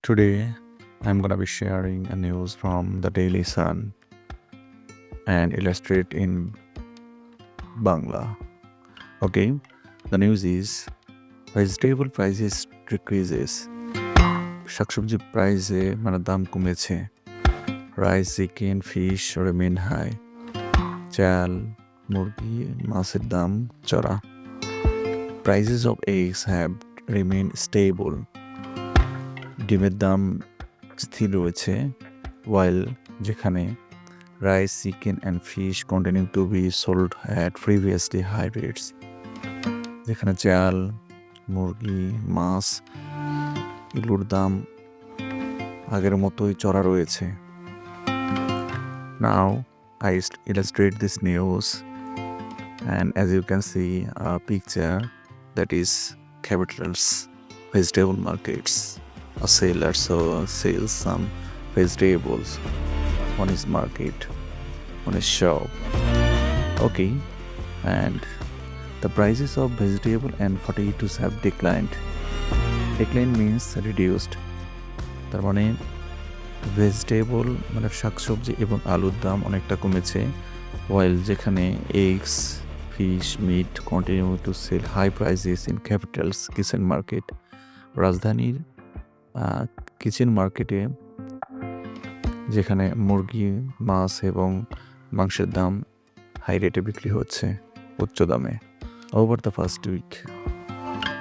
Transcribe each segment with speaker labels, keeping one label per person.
Speaker 1: Today, I'm gonna be sharing a news from the Daily Sun and illustrate in Bangla. Okay, the news is vegetable prices decreases. শাকসবজি প্রাইসে দাম কমেছে। Rice, chicken, fish remain high. চাল, মুরগি, মাছের দাম চড়া। Prices of eggs have remained stable. ডিমের দাম স্থির রয়েছে, while যেখানে rice, chicken, and fish continue to be sold at previously high rates. যেখানে চাল, মুরগি, মাছ এগুলোর দাম আগের মতোই চড়া রয়েছে। Now I illustrate this news, and as you can see a picture that is capitals vegetable markets. A seller sells some vegetables on his market, on his shop. Okay, and the prices of vegetable and potatoes have declined. Decline means reduced. তার মানে vegetable শাকসবজি এবং আলুর দাম অনেকটা কমেছে, while যেখানে eggs, fish, meat continue to sell high prices in capitals kitchen market. রাজধানীর কিচেন মার্কেটে যেখানে মুরগি, মাছ এবং মাংসের দাম হাই রেটে বিক্রি হচ্ছে, উচ্চ দামে। ওভার দ্য ফার্স্ট উইক,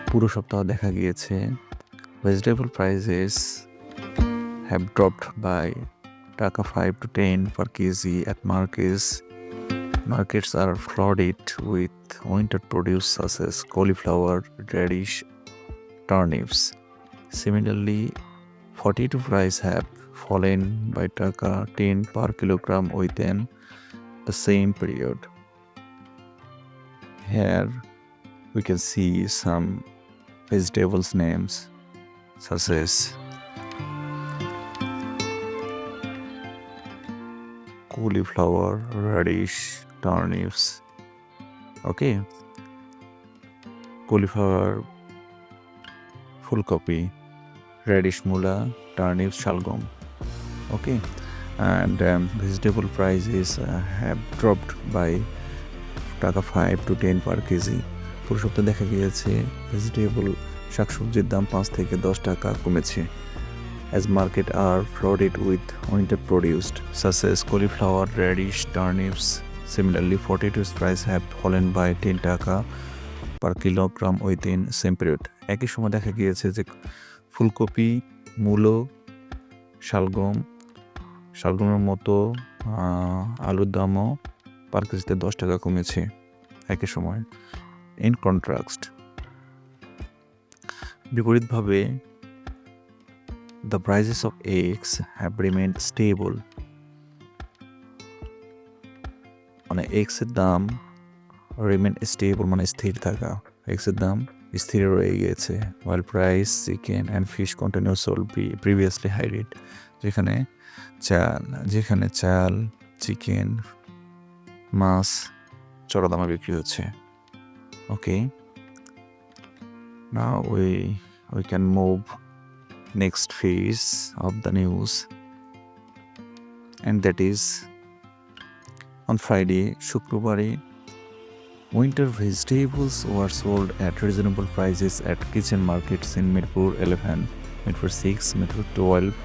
Speaker 1: পুরো সপ্তাহ দেখা গিয়েছে vegetable prices have dropped by টাকা 5 to 10 per kg at markets. Markets are flooded with winter produce such as cauliflower, radish, turnips. Similarly, potato price have fallen by taka 10 per kilogram within the same period. Here we can see some vegetables names such as cauliflower, radish, turnips. Okay, cauliflower, ফুলকপি, radish mula, turnips, shalgam. Okay, and vegetable prices have dropped by টাকা 5 to 10 per kg. পুরো সপ্তাহে দেখা গিয়েছে vegetable শাকসবজির দাম 5 থেকে 10 টাকা কমেছে, as market are flooded with winter produced such as cauliflower, radish, turnips. Similarly, potatoes price have fallen by 10 টাকা per kilogram within same period. একই সময় দেখা গিয়েছে যে ফুলকপি, মূলো, শালগমের মতো আলুর দামও পার কেজিতে 10 টাকা কমেছে একই সময়। ইন কন্ট্রাস্ট, বিপরীতভাবে the prices of eggs have remained stable. মানে এগসের দাম রিমেন স্টেবল মানে স্থির থাকা, এগসের দাম স্থির রয়ে গিয়েছে, while price chicken and fish continue sold previously high rate. যেখানে চাল, চিকেন, মাছ চড়া দামে বিক্রি হচ্ছে। Okay, now we can move next phase of the news, and that is on Friday, শুক্রবারে, winter vegetables were sold at reasonable prices at kitchen markets in Mirpur 11, Mirpur 6, Mirpur 12,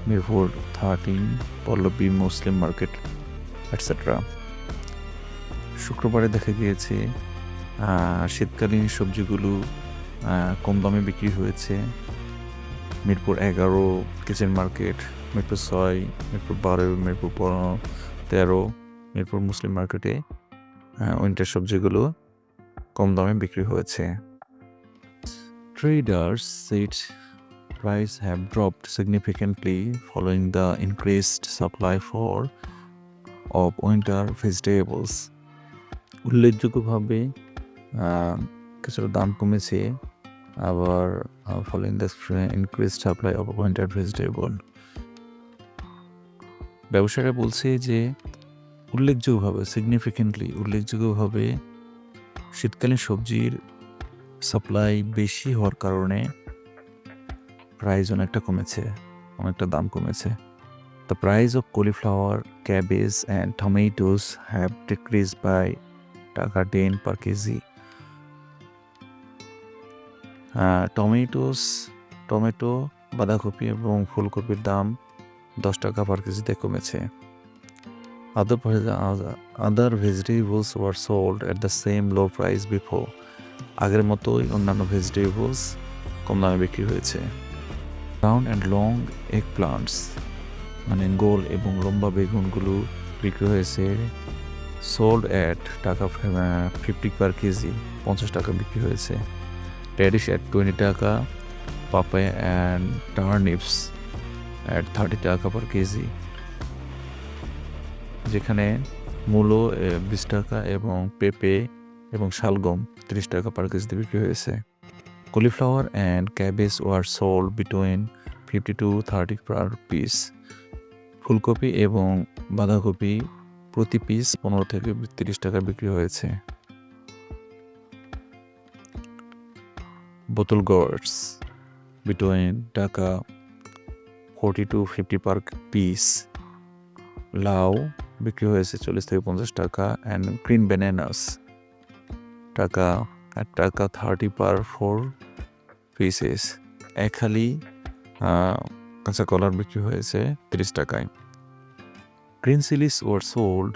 Speaker 1: Mirpur 13, Pallavi Muslim Market, etc. শুক্রবারে দেখা গিয়েছে শীতকালীন সবজিগুলো কম দামে বিক্রি হয়েছে Mirpur 11 kitchen market, Mirpur 6, Mirpur 12, Mirpur 13, Mirpur মুসলিম মার্কেটে উইন্টার সবজিগুলো কম দামে বিক্রি হয়েছে। Traders said prices have dropped significantly following the increased supply of winter vegetables. উল্লেখযোগ্যভাবে কিছুটা দাম কমেছে, আবার following the increased supply of winter vegetable. ব্যবসায়ীরা বলছে যে উল্লেখযোগ্যভাবে শীতকালীন সবজির সাপ্লাই বেশি হওয়ার কারণে প্রাইস অনেকটা দাম কমেছে। The price of cauliflower, cabbage and tomatoes have decreased by টাকা 10 per কেজি। টমেটো, বাঁধাকপি এবং ফুলকপির দাম 10 টাকা পার কেজিতে কমেছে। Other vegetables were sold at the same low price before. আগের মতোই অন্যান্য ভেজিটেবলস কম দামে বিক্রি হয়েছে। Round and long egg plants মানে গোল এবং লম্বা বেগুনগুলো বিক্রি হয়েছে সোল্ড অ্যাট টাকা 50 পার কেজি, 50 টাকা বিক্রি হয়েছে। রেডিশ অ্যাট 20 টাকা, পাপায়া অ্যান্ড টার্নিপস অ্যাট 30 টাকা পার কেজি। যেখানে মূলো 20 টাকা এবং পেঁপে এবং শালগম 30 টাকা পার কেজিতে বিক্রি হয়েছে। Cauliflower and cabbage were sold between 50 to 30 per piece. ফুলকপি এবং বাঁধাকপি প্রতি পিস 15 থেকে 30 টাকা বিক্রি হয়েছে। বোতল গোর্ডস বিটুইন টাকা 40 to 50 পার পিস। লাউ বিক্রি হয়েছে 40 থেকে 50 টাকা অ্যান্ড গ্রিন ব্যানানাস টাকা 30 পার 4 পিসেস। এক হালি কাঁচা কলার বিক্রি হয়েছে 30 টাকায়। Green Chillies war sold